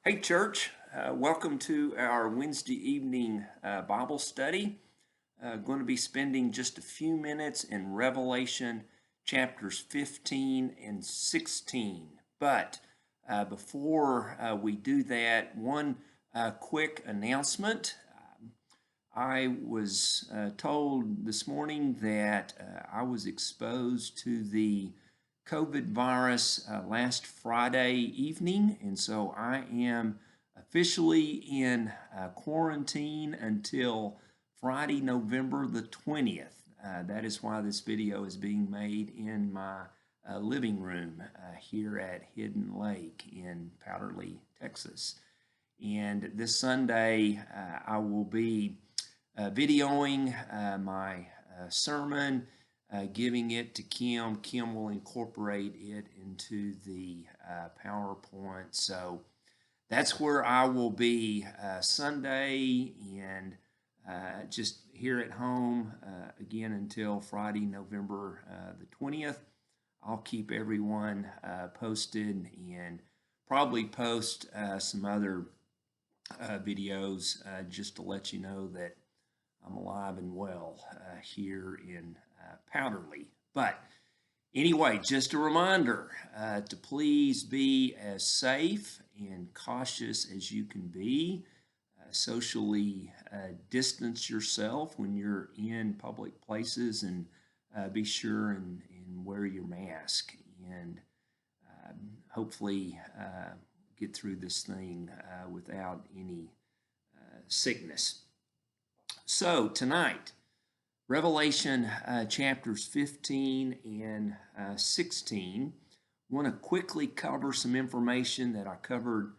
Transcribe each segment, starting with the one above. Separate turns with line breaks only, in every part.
Hey, church, welcome to our Wednesday evening Bible study. Going to be spending just a few minutes in Revelation chapters 15 and 16. But before we do that, one quick announcement. I was told this morning that I was exposed to the COVID virus last Friday evening, and so I am officially in quarantine until Friday, November the 20th. That is why this video is being made in my living room here at Hidden Lake in Powderly, Texas. And this Sunday, I will be videoing my sermon, giving it to Kim. Kim will incorporate it into the PowerPoint. So that's where I will be Sunday and just here at home again until Friday, November the 20th. I'll keep everyone posted and probably post some other videos just to let you know that I'm alive and well here in Powderly. But anyway, just a reminder to please be as safe and cautious as you can be. Socially distance yourself when you're in public places and be sure and wear your mask and hopefully get through this thing without any sickness. So tonight, Revelation chapters 15 and 16. I want to quickly cover some information that I covered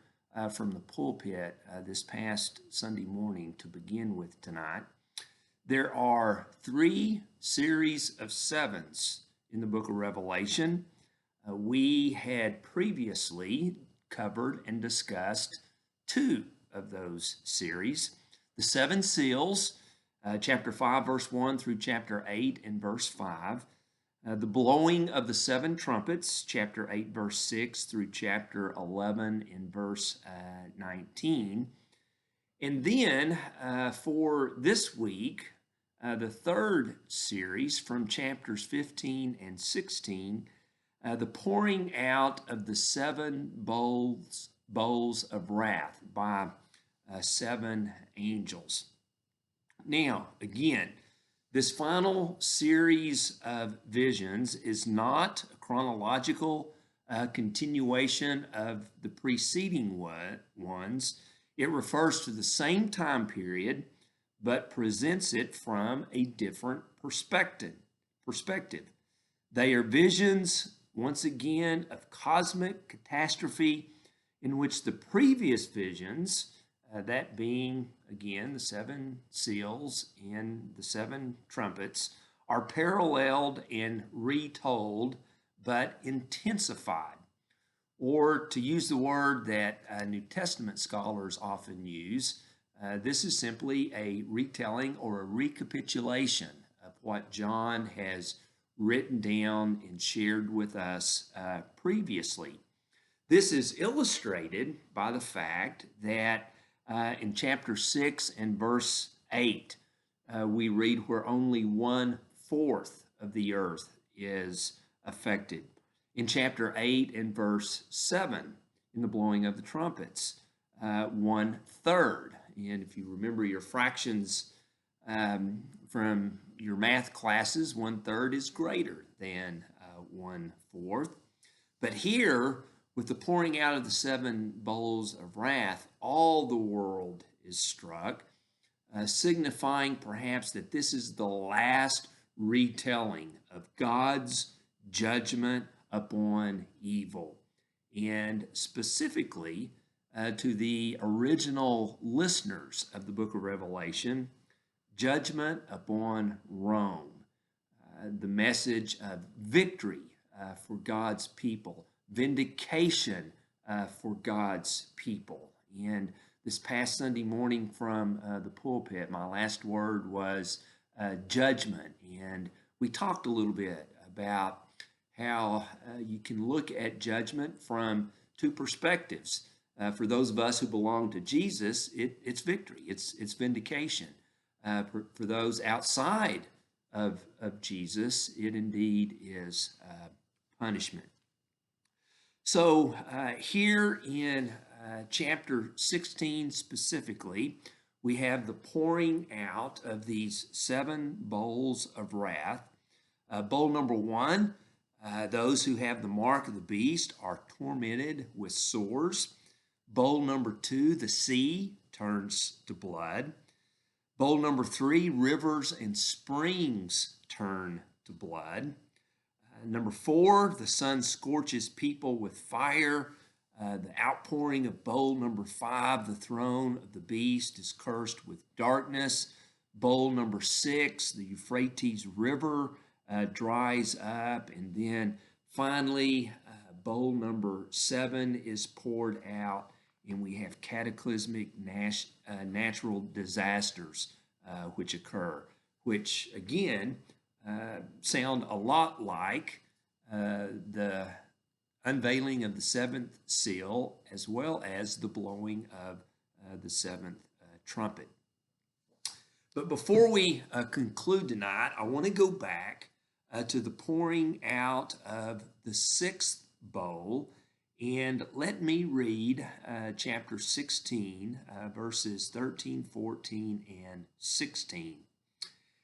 from the pulpit this past Sunday morning to begin with tonight. There are 3 series of 7s in the book of Revelation. We had previously covered and discussed 2 of those series. The 7 seals, chapter 5, verse 1 through chapter 8 and verse 5. The blowing of the 7 trumpets, chapter 8, verse 6 through chapter 11 and verse 19. And then for this week, the 3rd series from chapters 15 and 16, the pouring out of the 7 bowls of wrath by 7 angels. Now, again, this final series of visions is not a chronological continuation of the preceding ones. It refers to the same time period, but presents it from a different perspective. They are visions, once again, of cosmic catastrophe in which the previous visions, that being, again, the 7 seals and the 7 trumpets, are paralleled and retold, but intensified. Or to use the word that New Testament scholars often use, this is simply a retelling or a recapitulation of what John has written down and shared with us previously. This is illustrated by the fact that in chapter 6 and verse 8, we read where only 1/4 of the earth is affected. In chapter 8 and verse 7, in the blowing of the trumpets, 1/3. And if you remember your fractions from your math classes, 1/3 is greater than 1/4. But here, with the pouring out of the 7 bowls of wrath, all the world is struck, signifying perhaps that this is the last retelling of God's judgment upon evil. And specifically to the original listeners of the book of Revelation, judgment upon Rome, the message of victory for God's people, vindication for God's people. And this past Sunday morning from the pulpit, my last word was judgment. And we talked a little bit about how you can look at judgment from 2 perspectives. For those of us who belong to Jesus, it's victory, it's vindication. For those outside of Jesus, it indeed is punishment. So here in chapter 16 specifically, we have the pouring out of these 7 bowls of wrath. Bowl number 1, those who have the mark of the beast are tormented with sores. Bowl number 2, the sea turns to blood. Bowl number 3, rivers and springs turn to blood. Number 4, the sun scorches people with fire. The outpouring of bowl number 5, the throne of the beast is cursed with darkness. Bowl number 6, the Euphrates River dries up. And then finally, bowl number 7 is poured out, and we have cataclysmic natural disasters which occur, which again sound a lot like the unveiling of the 7th seal, as well as the blowing of the 7th trumpet. But before we conclude tonight, I want to go back to the pouring out of the 6th bowl, and let me read chapter 16, verses 13, 14, and 16.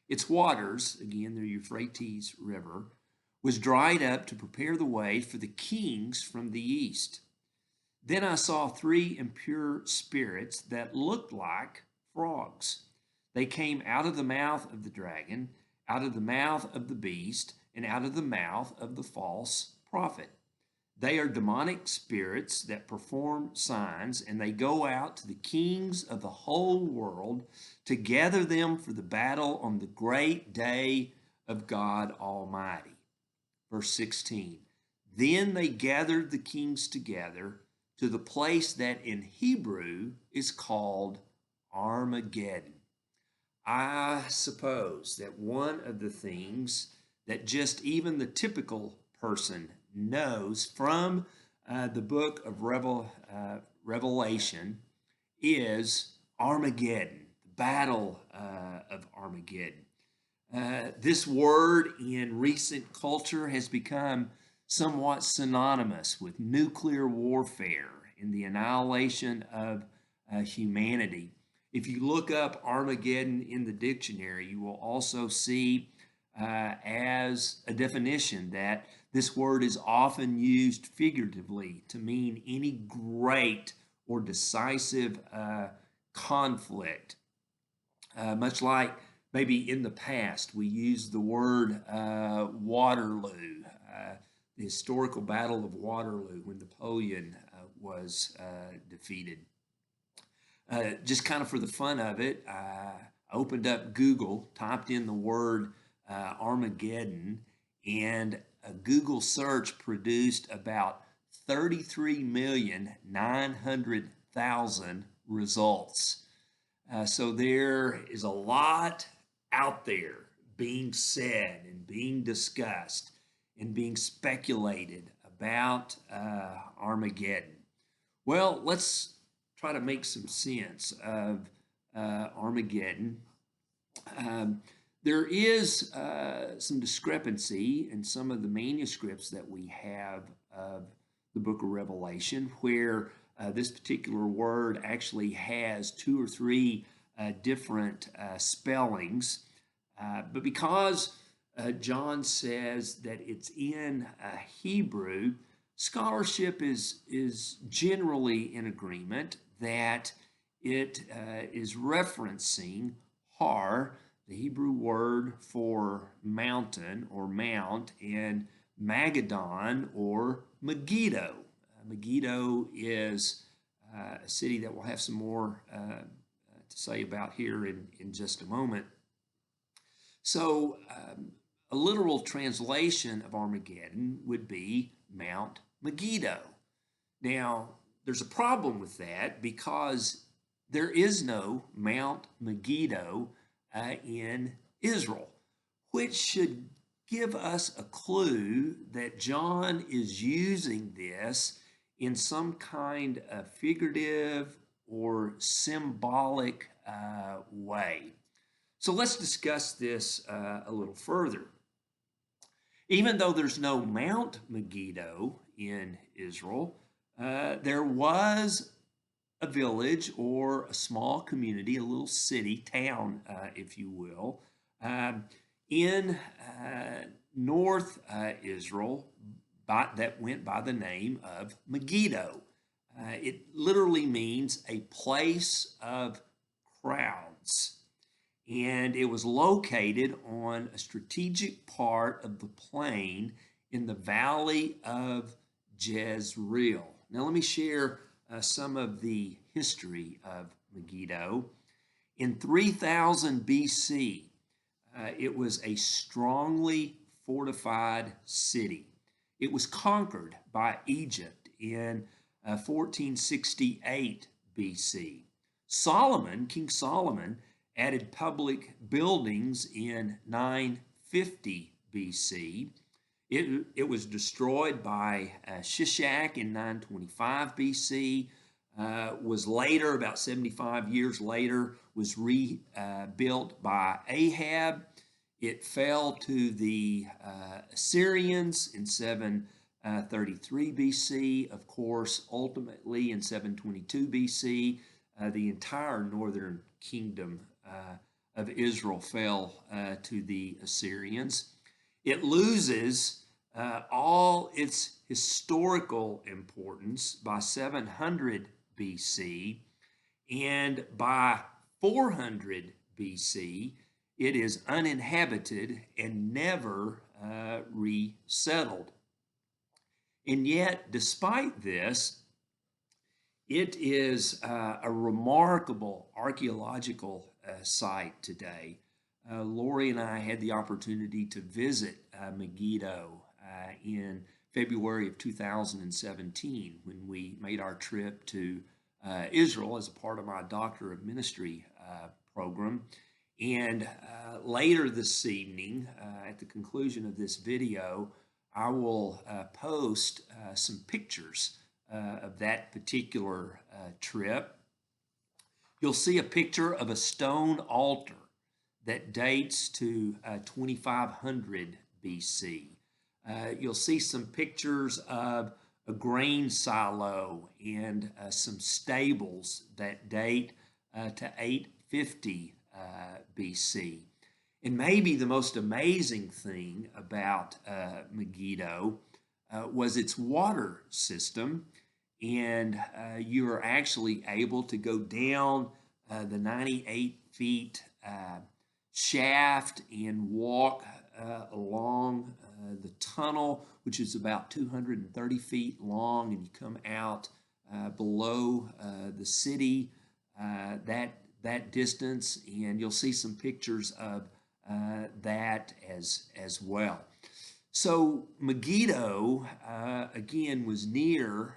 Its waters, again the Euphrates River, was dried up to prepare the way for the kings from the east. Then I saw 3 impure spirits that looked like frogs. They came out of the mouth of the dragon, out of the mouth of the beast, and out of the mouth of the false prophet. They are demonic spirits that perform signs, and they go out to the kings of the whole world to gather them for the battle on the great day of God Almighty. Verse 16, then they gathered the kings together to the place that in Hebrew is called Armageddon. I suppose that one of the things that just even the typical person knows from the book of Revelation is Armageddon, the battle of Armageddon. This word in recent culture has become somewhat synonymous with nuclear warfare and the annihilation of humanity. If you look up Armageddon in the dictionary, you will also see as a definition that this word is often used figuratively to mean any great or decisive conflict. Much like maybe in the past we used the word Waterloo, the historical Battle of Waterloo when Napoleon was defeated. Just kind of for the fun of it, I opened up Google, typed in the word Armageddon, and a Google search produced about 33,900,000 results. So there is a lot out there being said and being discussed and being speculated about Armageddon. Well, let's try to make some sense of Armageddon. There is some discrepancy in some of the manuscripts that we have of the book of Revelation, where this particular word actually has 2 or 3 different spellings. But because John says that it's in Hebrew, scholarship is generally in agreement that it is referencing Har, the Hebrew word for mountain or mount, and Magaddon or Megiddo. Megiddo is a city that we'll have some more to say about here in just a moment. So a literal translation of Armageddon would be Mount Megiddo. Now, there's a problem with that because there is no Mount Megiddo in Israel, which should give us a clue that John is using this in some kind of figurative or symbolic way. So let's discuss this a little further. Even though there's no Mount Megiddo in Israel, there was a village or a small community, a little city, town, if you will, in North Israel that went by the name of Megiddo. It literally means a place of crowds. And it was located on a strategic part of the plain in the valley of Jezreel. Now, let me share some of the history of Megiddo. In 3000 BC, it was a strongly fortified city. It was conquered by Egypt in 1468 BC. King Solomon, added public buildings in 950 BC. It was destroyed by Shishak in 925 BC, was later, about 75 years later, was rebuilt by Ahab. It fell to the Assyrians in 733 BC. Of course, ultimately in 722 BC, the entire northern kingdom of Israel fell to the Assyrians. It loses all its historical importance by 700 BC, and by 400 BC, it is uninhabited and never resettled. And yet, despite this, it is a remarkable archaeological site today. Lori and I had the opportunity to visit Megiddo in February of 2017 when we made our trip to Israel as a part of my Doctor of Ministry program. And later this evening, at the conclusion of this video, I will post some pictures of that particular trip. You'll see a picture of a stone altar that dates to 2500 BC. You'll see some pictures of a grain silo and some stables that date to 850 BC. And maybe the most amazing thing about Megiddo was its water system. And you are actually able to go down the 98 feet shaft and walk along the tunnel, which is about 230 feet long, and you come out below the city that distance, and you'll see some pictures of that as well. So Megiddo, again, was near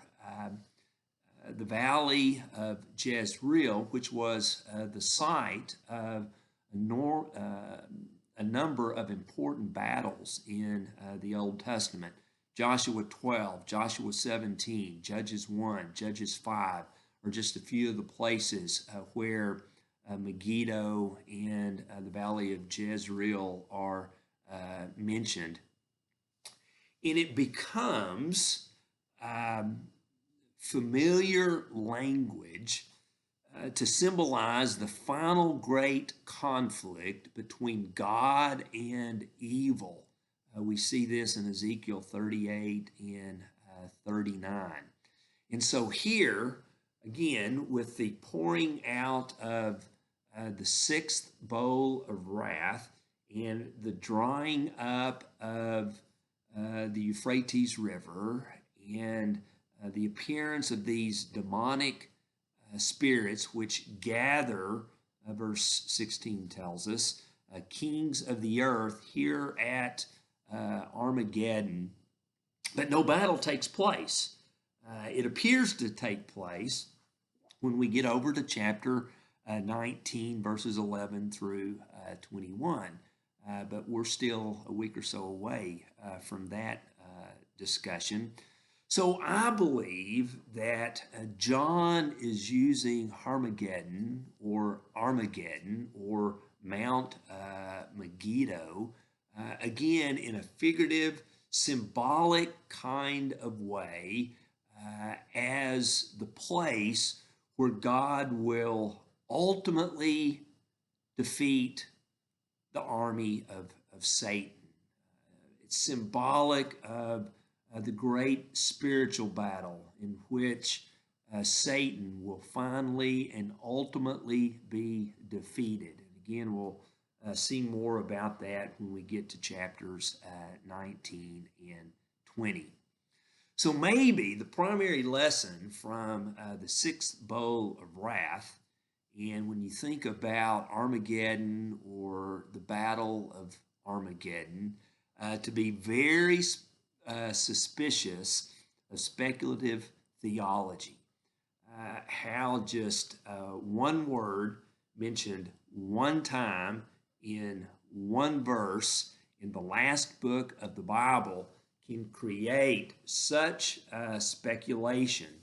the valley of Jezreel, which was the site of a number of important battles in the Old Testament. Joshua 12, Joshua 17, Judges 1, Judges 5 are just a few of the places where Megiddo and the valley of Jezreel are mentioned. And it becomes familiar language to symbolize the final great conflict between God and evil. We see this in Ezekiel 38 and 39. And so here, again, with the pouring out of the sixth bowl of wrath and the drying up of the Euphrates River and the appearance of these demonic spirits which gather, verse 16 tells us, kings of the earth here at Armageddon, but no battle takes place. It appears to take place when we get over to chapter 19, verses 11 through 21. But we're still a week or so away from that discussion. So I believe that John is using Armageddon or Mount Megiddo again in a figurative, symbolic kind of way as the place where God will ultimately defeat the army of Satan. It's symbolic of the great spiritual battle in which Satan will finally and ultimately be defeated. And again, we'll see more about that when we get to chapters 19 and 20. So maybe the primary lesson from the sixth bowl of wrath, and when you think about Armageddon or the Battle of Armageddon, to be very suspicious of speculative theology. How just one word mentioned one time in one verse in the last book of the Bible can create such speculation.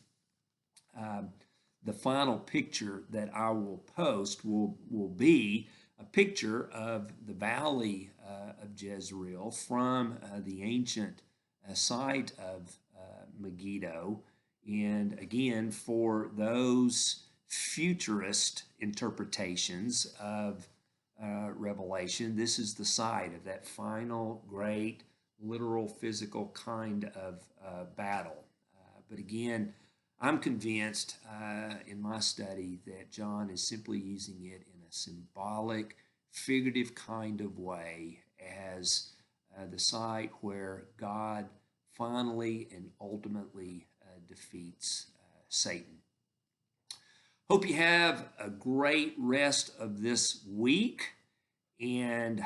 The final picture that I will post will be a picture of the valley of Jezreel from the ancient site of Megiddo. And again, for those futurist interpretations of Revelation, this is the site of that final, great, literal, physical kind of battle. But again, I'm convinced in my study that John is simply using it in a symbolic, figurative kind of way as the site where God finally and ultimately defeats Satan. Hope you have a great rest of this week. And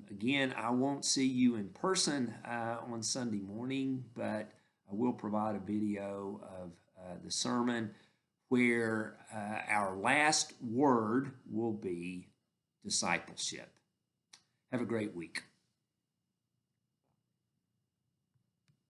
again, I won't see you in person on Sunday morning, but I will provide a video of the sermon where our last word will be discipleship. Have a great week.